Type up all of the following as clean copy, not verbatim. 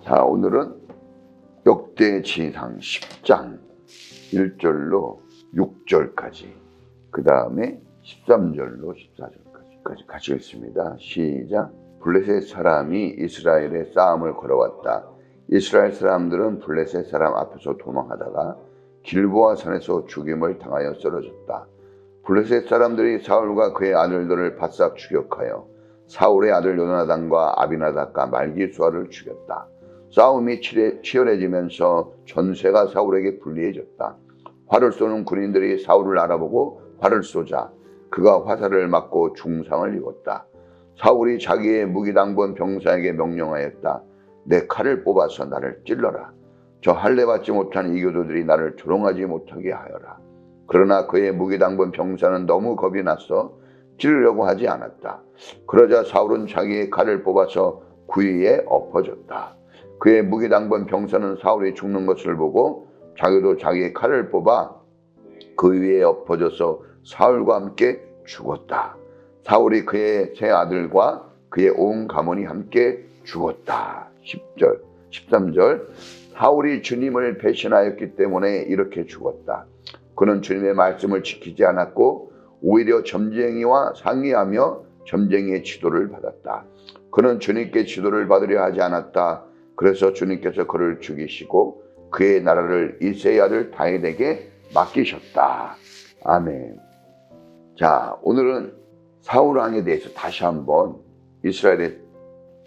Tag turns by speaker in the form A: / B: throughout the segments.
A: 자, 오늘은 역대지상 10장 1절로 6절까지, 그 다음에 13절로 14절까지 같이 읽습니다. 시작. 블레셋 사람이 이스라엘의 싸움을 걸어왔다. 이스라엘 사람들은 블레셋 사람 앞에서 도망하다가 길보아 산에서 죽임을 당하여 쓰러졌다. 블레셋 사람들이 사울과 그의 아들들을 바싹 추격하여 사울의 아들 요나단과 아비나답과 말기수아를 죽였다. 싸움이 치열해지면서 전세가 사울에게 불리해졌다. 활을 쏘는 군인들이 사울을 알아보고 활을 쏘자 그가 화살을 맞고 중상을 입었다. 사울이 자기의 무기당번 병사에게 명령하였다. 내 칼을 뽑아서 나를 찔러라. 저 할례 받지 못한 이교도들이 나를 조롱하지 못하게 하여라. 그러나 그의 무기당번 병사는 너무 겁이 나서 찌르려고 하지 않았다. 그러자 사울은 자기의 칼을 뽑아서 그 위에 엎어졌다. 그의 무기당번 병사는 사울이 죽는 것을 보고 자기도 자기의 칼을 뽑아 그 위에 엎어져서 사울과 함께 죽었다. 사울이 그의 세 아들과 그의 온 가문이 함께 죽었다. 10절, 13절. 사울이 주님을 배신하였기 때문에 이렇게 죽었다. 그는 주님의 말씀을 지키지 않았고 오히려 점쟁이와 상의하며 점쟁이의 지도를 받았다. 그는 주님께 지도를 받으려 하지 않았다. 그래서 주님께서 그를 죽이시고 그의 나라를 이새의 아들 다윗에게 맡기셨다. 아멘. 자, 오늘은 사울 왕에 대해서 다시 한번, 이스라엘의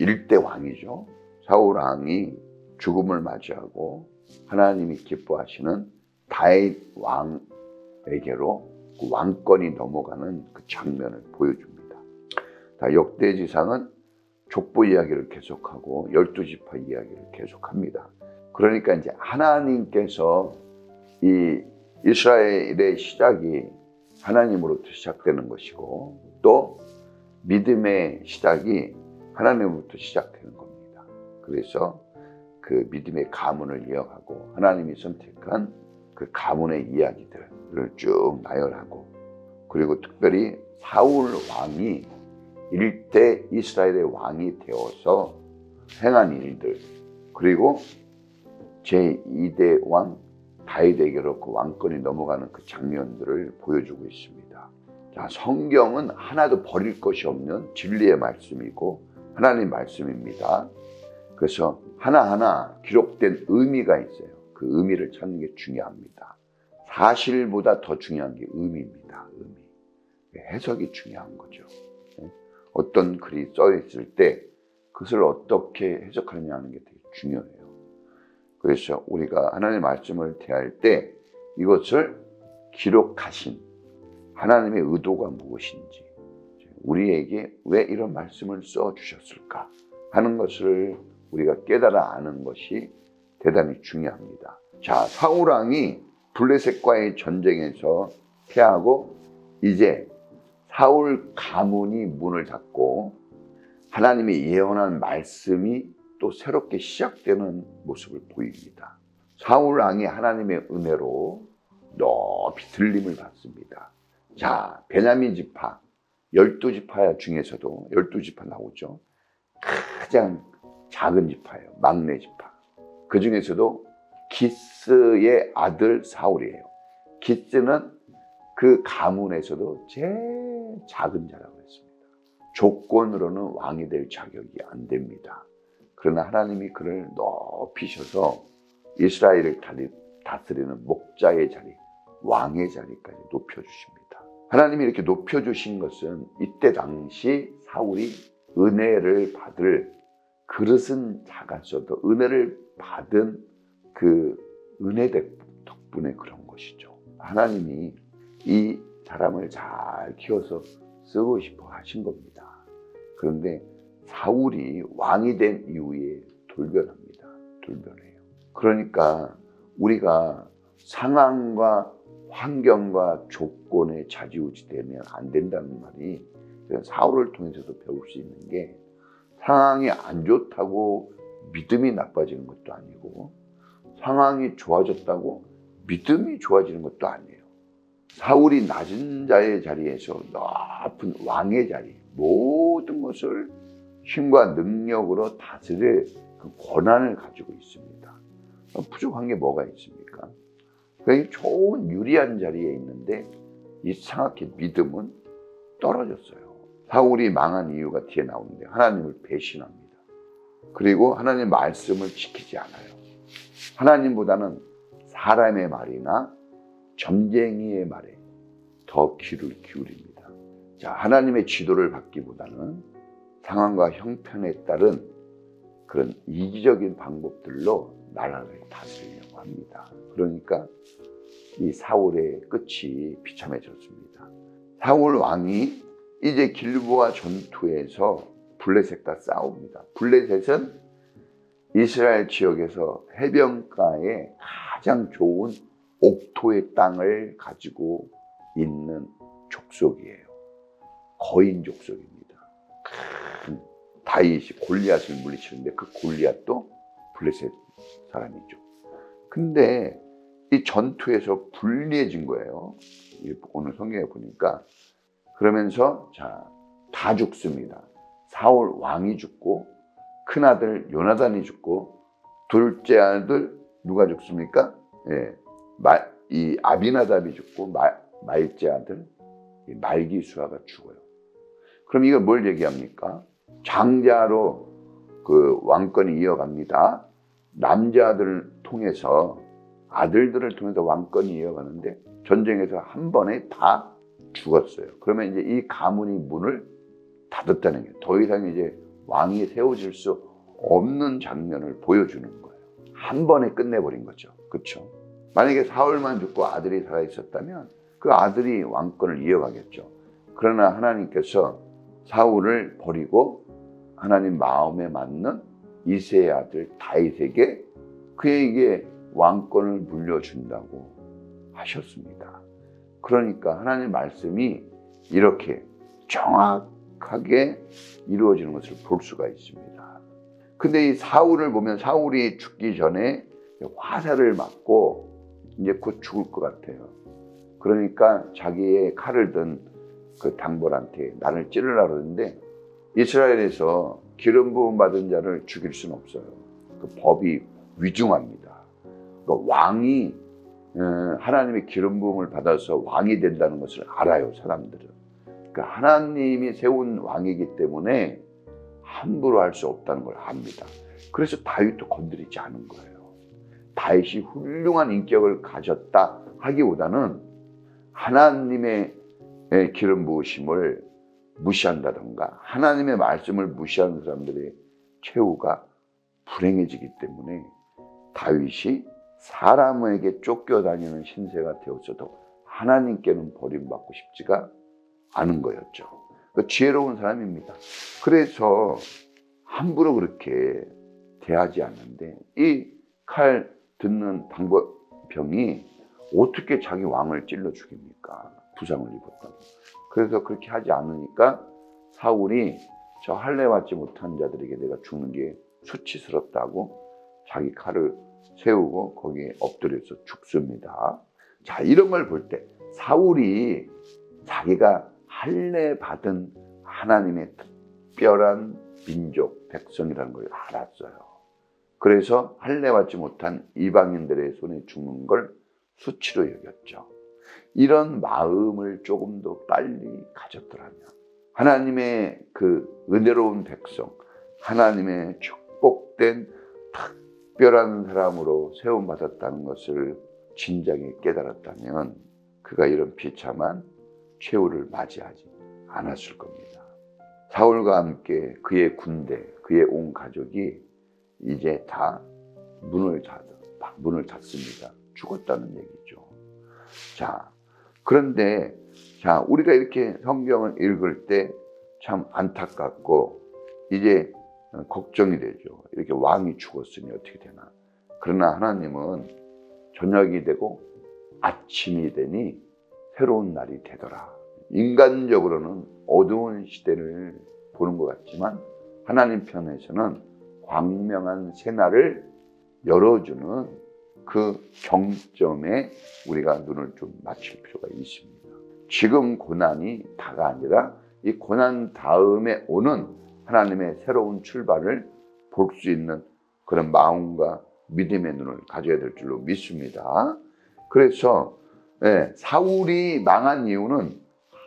A: 1대 왕이죠. 사울 왕이 죽음을 맞이하고 하나님이 기뻐하시는 다윗 왕에게로 그 왕권이 넘어가는 그 장면을 보여줍니다. 자, 역대지상은 족보 이야기를 계속하고 12지파 이야기를 계속합니다. 그러니까 이제 하나님께서 이 이스라엘의 시작이 하나님으로부터 시작되는 것이고 또 믿음의 시작이 하나님으로부터 시작되는 겁니다. 그래서 그 믿음의 가문을 이어가고 하나님이 선택한 그 가문의 이야기들을 쭉 나열하고, 그리고 특별히 사울 왕이 일대 이스라엘의 왕이 되어서 행한 일들, 그리고 제2대 왕 다윗에게로 그 왕권이 넘어가는 그 장면들을 보여주고 있습니다. 자, 성경은 하나도 버릴 것이 없는 진리의 말씀이고 하나님의 말씀입니다. 그래서 하나하나 기록된 의미가 있어요. 그 의미를 찾는 게 중요합니다. 사실보다 더 중요한 게 의미입니다. 의미. 해석이 중요한 거죠. 어떤 글이 써 있을 때 그것을 어떻게 해석하느냐 하는 게 되게 중요해요. 그래서 우리가 하나님의 말씀을 대할 때 이것을 기록하신 하나님의 의도가 무엇인지, 우리에게 왜 이런 말씀을 써주셨을까 하는 것을 우리가 깨달아 아는 것이 대단히 중요합니다. 자, 사울 왕이 블레셋과의 전쟁에서 패하고 이제 사울 가문이 문을 닫고 하나님이 예언한 말씀이 또 새롭게 시작되는 모습을 보입니다. 사울 왕이 하나님의 은혜로 높이 들림을 받습니다. 자, 베냐민 지파, 12지파 중에서도 12지파 나오죠. 가장 작은 지파예요. 막내 지파. 그 중에서도 기스의 아들 사울이에요. 기스는 그 가문에서도 제일 작은 자라고 했습니다. 조건으로는 왕이 될 자격이 안 됩니다. 그러나 하나님이 그를 높이셔서 이스라엘을 다스리는 목자의 자리, 왕의 자리까지 높여주십니다. 하나님이 이렇게 높여주신 것은 이때 당시 사울이 은혜를 받을 그릇은 작았어도 은혜를 받은 그 은혜 덕분에 그런 것이죠. 하나님이 이 사람을 잘 키워서 쓰고 싶어 하신 겁니다. 그런데 사울이 왕이 된 이후에 돌변합니다. 돌변해요. 그러니까 우리가 상황과 환경과 조건에 좌지우지되면 안 된다는 말이 사울을 통해서도 배울 수 있는 게, 상황이 안 좋다고 믿음이 나빠지는 것도 아니고 상황이 좋아졌다고 믿음이 좋아지는 것도 아니에요. 사울이 낮은 자의 자리에서 높은 왕의 자리, 모든 것을 힘과 능력으로 다스릴 그 그 권한을 가지고 있습니다. 부족한 게 뭐가 있습니까? 그러니까 좋은 유리한 자리에 있는데 이상하게 믿음은 떨어졌어요. 사울이 망한 이유가 뒤에 나오는데 하나님을 배신합니다. 그리고 하나님 말씀을 지키지 않아요. 하나님보다는 사람의 말이나 점쟁이의 말에 더 귀를 기울입니다. 자, 하나님의 지도를 받기보다는 상황과 형편에 따른 그런 이기적인 방법들로 나라를 다스리려고 합니다. 그러니까 이 사울의 끝이 비참해졌습니다. 사울 왕이 이제 길보아 전투에서 블레셋과 싸웁니다. 블레셋은 이스라엘 지역에서 해변가에 가장 좋은 옥토의 땅을 가지고 있는 족속이에요. 거인 족속입니다. 다윗이 골리앗을 물리치는데 그 골리앗도 블레셋 사람이죠. 근데 이 전투에서 불리해진 거예요. 오늘 성경에 보니까. 그러면서 다 죽습니다. 사울 왕이 죽고 큰아들 요나단이 죽고 둘째 아들 누가 죽습니까? 이 아비나답이 죽고 말째 아들 말기수아가 죽어요. 그럼 이걸 뭘 얘기합니까? 장자로 그 왕권이 이어갑니다. 남자들을 통해서 아들들을 통해서 왕권이 이어가는데 전쟁에서 한 번에 다 죽었어요. 그러면 이제 이 가문이 문을 닫았다는 거예요. 더 이상 이제 왕이 세워질 수 없는 장면을 보여주는 거예요. 한 번에 끝내버린 거죠. 그렇죠? 만약에 사울만 죽고 아들이 살아 있었다면 그 아들이 왕권을 이어가겠죠. 그러나 하나님께서 사울을 버리고 하나님 마음에 맞는 이새의 아들 다윗에게 그에게 왕권을 물려준다고 하셨습니다. 그러니까 하나님의 말씀이 이렇게 정확하게 이루어지는 것을 볼 수가 있습니다. 근데 이 사울을 보면 사울이 죽기 전에 화살을 맞고 이제 곧 죽을 것 같아요. 그러니까 자기의 칼을 든 그 당벌한테 나를 찌르려고 그러는데 이스라엘에서 기름 부음 받은 자를 죽일 수는 없어요. 그 법이 위중합니다. 그러니까 왕이 하나님의 기름 부음을 받아서 왕이 된다는 것을 알아요, 사람들은. 그러니까 하나님이 세운 왕이기 때문에 함부로 할 수 없다는 걸 압니다. 그래서 다윗도 건드리지 않은 거예요. 다윗이 훌륭한 인격을 가졌다 하기보다는 하나님의 기름 부으심을 무시한다던가 하나님의 말씀을 무시하는 사람들의 최후가 불행해지기 때문에 다윗이 사람에게 쫓겨다니는 신세가 되었어도 하나님께는 버림받고 싶지가 않은 거였죠. 그러니까 지혜로운 사람입니다. 그래서 함부로 그렇게 대하지 않는데 이 칼 듣는 당병이 어떻게 자기 왕을 찔러 죽입니까? 부상을 입었다고. 그래서 그렇게 하지 않으니까 사울이 저 할례 받지 못한 자들에게 내가 죽는 게 수치스럽다고 자기 칼을 세우고 거기에 엎드려서 죽습니다. 자, 이런 걸 볼 때 사울이 자기가 할례 받은 하나님의 특별한 민족, 백성이라는 걸 알았어요. 그래서 할례 받지 못한 이방인들의 손에 죽는 걸 수치로 여겼죠. 이런 마음을 조금 더 빨리 가졌더라면 하나님의 그 은혜로운 백성, 하나님의 축복된 특별한 사람으로 세움받았다는 것을 진작에 깨달았다면 그가 이런 비참한 최후를 맞이하지 않았을 겁니다. 사울과 함께 그의 군대, 그의 온 가족이 이제 다 문을 닫습니다. 죽었다는 얘기죠. 자, 그런데 우리가 이렇게 성경을 읽을 때 참 안타깝고 이제 걱정이 되죠. 이렇게 왕이 죽었으니 어떻게 되나. 그러나 하나님은 저녁이 되고 아침이 되니 새로운 날이 되더라. 인간적으로는 어두운 시대를 보는 것 같지만 하나님 편에서는 광명한 새날을 열어주는 그 경점에 우리가 눈을 좀 맞출 필요가 있습니다. 지금 고난이 다가 아니라 이 고난 다음에 오는 하나님의 새로운 출발을 볼 수 있는 그런 마음과 믿음의 눈을 가져야 될 줄로 믿습니다. 그래서 사울이 망한 이유는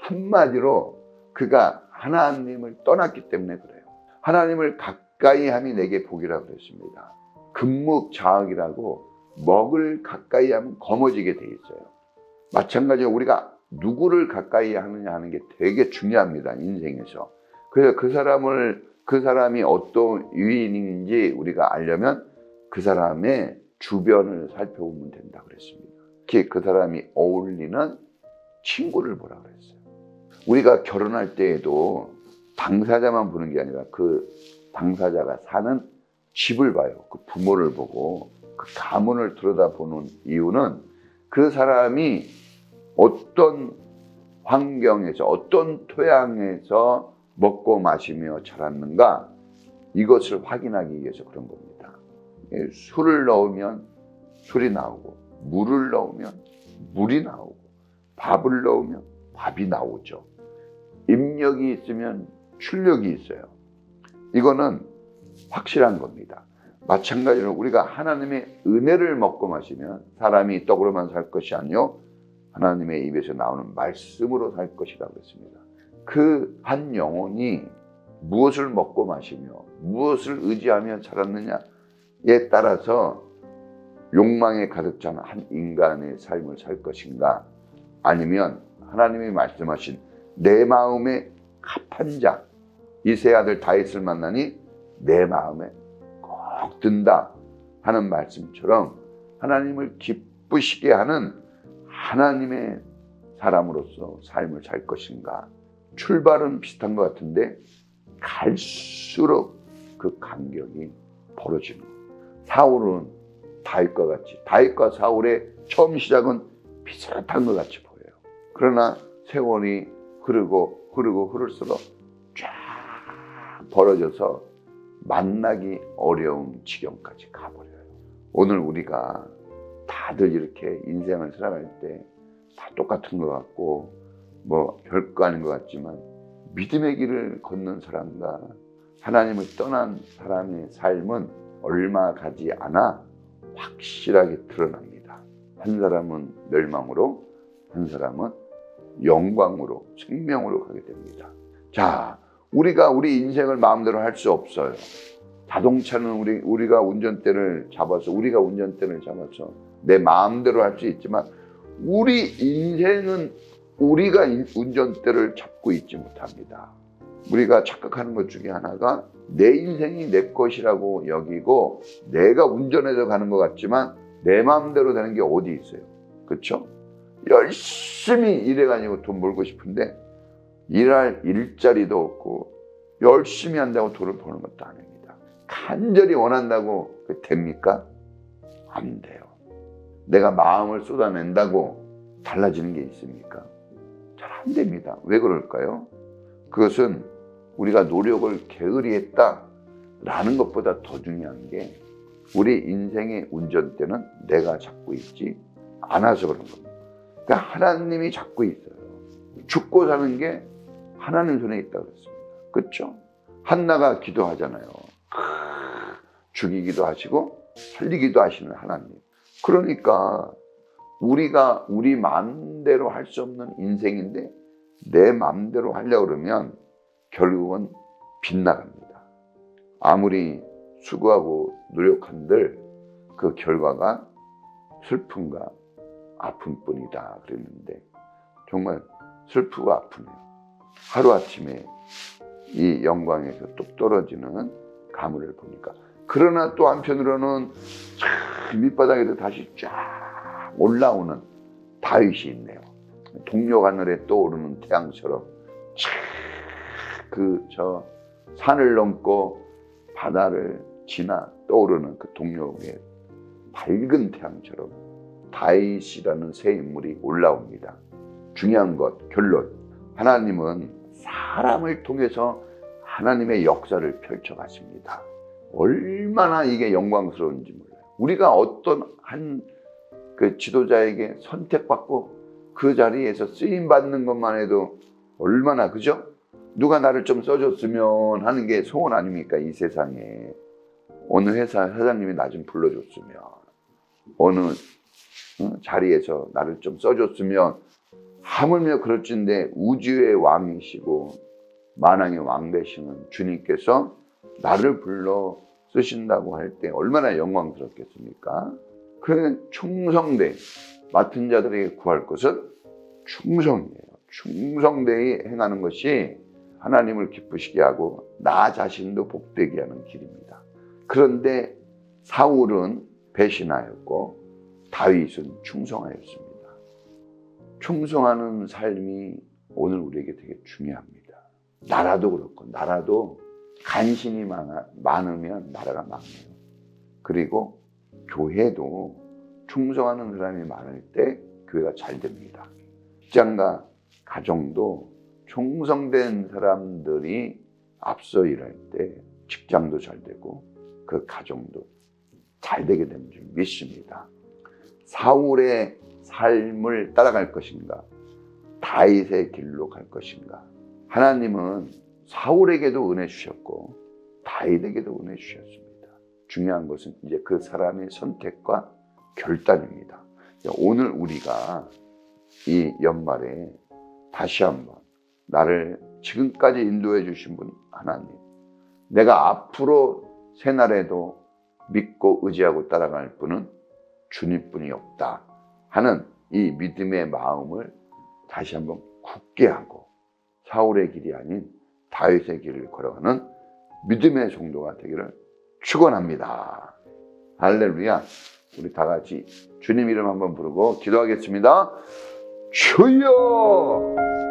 A: 한마디로 그가 하나님을 떠났기 때문에 그래요. 하나님을 가까이 함이 내게 복이라고 그랬습니다. 금묵자학이라고 먹을 가까이 하면 거머쥐게 돼 있어요. 마찬가지로 우리가 누구를 가까이 하느냐 하는 게 되게 중요합니다. 인생에서. 그래서 그 사람이 어떤 유인인지 우리가 알려면 그 사람의 주변을 살펴보면 된다 그랬습니다. 특히 그 사람이 어울리는 친구를 보라 그랬어요. 우리가 결혼할 때에도 당사자만 보는 게 아니라 그 당사자가 사는 집을 봐요. 그 부모를 보고 그 가문을 들여다보는 이유는 그 사람이 어떤 환경에서 어떤 토양에서 먹고 마시며 자랐는가 이것을 확인하기 위해서 그런 겁니다. 술을 넣으면 술이 나오고 물을 넣으면 물이 나오고 밥을 넣으면 밥이 나오죠. 입력이 있으면 출력이 있어요. 이거는 확실한 겁니다. 마찬가지로 우리가 하나님의 은혜를 먹고 마시면 사람이 떡으로만 살 것이 아니요 하나님의 입에서 나오는 말씀으로 살 것이라고 했습니다. 그 한 영혼이 무엇을 먹고 마시며 무엇을 의지하며 자랐느냐에 따라서 욕망에 가득 찬 한 인간의 삶을 살 것인가 아니면 하나님이 말씀하신 내 마음에 합한 자 이세 아들 다윗을 만나니 내 마음에 꼭 든다 하는 말씀처럼 하나님을 기쁘시게 하는 하나님의 사람으로서 삶을 살 것인가. 출발은 비슷한 것 같은데 갈수록 그 간격이 벌어지는 거예요. 사울은 다윗과 같이 다윗과 사울의 처음 시작은 비슷한 것 같이 보여요. 그러나 세월이 흐를수록 쫙 벌어져서 만나기 어려운 지경까지 가버려요. 오늘 우리가 다들 이렇게 인생을 살아갈 때 다 똑같은 것 같고 뭐 별거 아닌 것 같지만 믿음의 길을 걷는 사람과 하나님을 떠난 사람의 삶은 얼마 가지 않아 확실하게 드러납니다. 한 사람은 멸망으로 한 사람은 영광으로 생명으로 가게 됩니다. 자, 우리가 우리 인생을 마음대로 할 수 없어요. 자동차는 우리가 운전대를 잡아서 내 마음대로 할 수 있지만 우리 인생은 우리가 운전대를 잡고 있지 못합니다. 우리가 착각하는 것 중에 하나가 내 인생이 내 것이라고 여기고 내가 운전해서 가는 것 같지만 내 마음대로 되는 게 어디 있어요? 그렇죠? 열심히 일해가지고 돈 벌고 싶은데 일할 일자리도 없고 열심히 한다고 돈을 버는 것도 아닙니다. 간절히 원한다고 됩니까? 안 돼요. 내가 마음을 쏟아낸다고 달라지는 게 있습니까? 잘 안 됩니다. 왜 그럴까요? 그것은 우리가 노력을 게으리 했다라는 것보다 더 중요한 게 우리 인생의 운전대는 내가 잡고 있지 않아서 그런 겁니다. 그러니까 하나님이 잡고 있어요. 죽고 사는 게 하나님 손에 있다고 그랬습니다. 그렇죠? 한나가 기도하잖아요. 죽이기도 하시고 살리기도 하시는 하나님. 그러니까 우리가 우리 마음대로 할 수 없는 인생인데 내 마음대로 하려고 그러면 결국은 빗나갑니다. 아무리 수고하고 노력한들 그 결과가 슬픔과 아픔뿐이다 그랬는데 정말 슬프고 아프네요. 하루아침에 이 영광에서 뚝 떨어지는 가물을 보니까. 그러나 또 한편으로는 밑바닥에서 다시 쫙 올라오는 다윗이 있네요. 동력 하늘에 떠오르는 태양처럼 저 산을 넘고 바다를 지나 떠오르는 그 동력의 밝은 태양처럼 다윗이라는 새 인물이 올라옵니다. 중요한 것, 결론. 하나님은 사람을 통해서 하나님의 역사를 펼쳐가십니다. 얼마나 이게 영광스러운지 몰라요. 우리가 어떤 그 지도자에게 선택받고 그 자리에서 쓰임받는 것만 해도 얼마나, 그죠? 누가 나를 좀 써줬으면 하는 게 소원 아닙니까? 이 세상에. 어느 회사 사장님이 나 좀 불러줬으면, 어느 자리에서 나를 좀 써줬으면, 하물며 그럴진데 우주의 왕이시고 만왕의 왕 되시는 주님께서 나를 불러 쓰신다고 할 때 얼마나 영광스럽겠습니까? 그 충성되 맡은 자들에게 구할 것은 충성이에요. 충성되이 행하는 것이 하나님을 기쁘시게 하고 나 자신도 복되게 하는 길입니다. 그런데 사울은 배신하였고 다윗은 충성하였습니다. 충성하는 삶이 오늘 우리에게 되게 중요합니다. 나라도 그렇고, 나라도 간신이 많으면 나라가 망해요. 그리고 교회도 충성하는 사람이 많을 때 교회가 잘 됩니다. 직장과 가정도 충성된 사람들이 앞서 일할 때 직장도 잘 되고 그 가정도 잘 되게 되는 줄 믿습니다. 사울의 삶을 따라갈 것인가, 다윗의 길로 갈 것인가. 하나님은 사울에게도 은혜 주셨고 다윗에게도 은혜 주셨습니다. 중요한 것은 이제 그 사람의 선택과 결단입니다. 오늘 우리가 이 연말에 다시 한번 나를 지금까지 인도해 주신 분 하나님, 내가 앞으로 새날에도 믿고 의지하고 따라갈 분은 주님뿐이 없다 하는 이 믿음의 마음을 다시 한번 굳게 하고 사울의 길이 아닌 다윗의 길을 걸어가는 믿음의 성도가 되기를 축원합니다. 할렐루야. 우리 다 같이 주님 이름 한번 부르고 기도하겠습니다. 주여!